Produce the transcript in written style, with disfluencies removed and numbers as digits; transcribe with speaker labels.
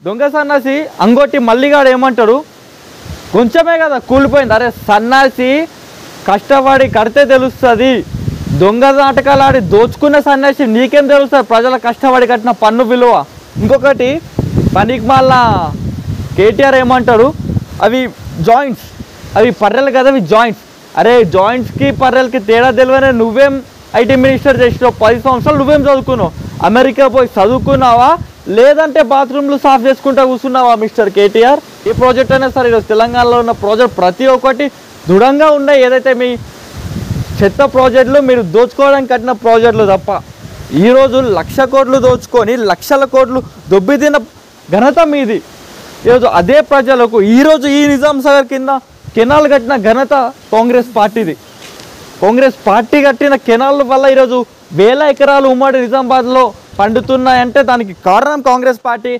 Speaker 1: దొంగ సన్నాసి అంగోటి మల్లిగాడు ఏమంటాడు, కొంచెమే కదా కూలిపోయింది. అరే సన్నాసి కష్టపడి కడితే తెలుస్తుంది, దొంగ నాటకాలు ఆడి దోచుకున్న సన్యాసి నీకేం తెలుస్తుంది ప్రజల కష్టపడి కట్టిన పన్ను విలువ. ఇంకొకటి పనికి మళ్ళా కేటీఆర్ ఏమంటాడు, అవి జాయింట్స్, అవి పర్రెలు కదా, అవి జాయింట్స్. అరే జాయింట్స్కి పర్రెలకి తేడా తెలియనే నువ్వేం ఐటీ మినిస్టర్ చేసినావు, 10 సంవత్సరాలు నువ్వేం చదువుకున్నావు? అమెరికా పోయి చదువుకున్నావా లేదంటే బాత్రూమ్లు సాఫ్ చేసుకుంటా కూర్చున్నావా మిస్టర్ కేటీఆర్? ఈ ప్రాజెక్ట్ అయినా సరే ఈరోజు తెలంగాణలో ఉన్న ప్రాజెక్ట్ ప్రతి ఒక్కటి దృఢంగా ఉన్నాయి. ఏదైతే మీ చెత్త ప్రాజెక్టులు మీరు దోచుకోవడానికి కట్టిన ప్రాజెక్టులు తప్ప, ఈరోజు 1,00,000 కోట్లు దోచుకొని లక్షల కోట్లు దొబ్బితిన ఘనత మీది. ఈరోజు అదే ప్రజలకు ఈరోజు ఈ నిజాం సాగర్ కింద కెనాల్ కట్టిన ఘనత కాంగ్రెస్ పార్టీది. కాంగ్రెస్ పార్టీ కట్టిన కెనాల్ వల్ల ఈరోజు వేల ఎకరాలు ఉమ్మడి నిజామాబాద్లో పండుతున్నాయంటే దానికి కారణం కాంగ్రెస్ పార్టీ.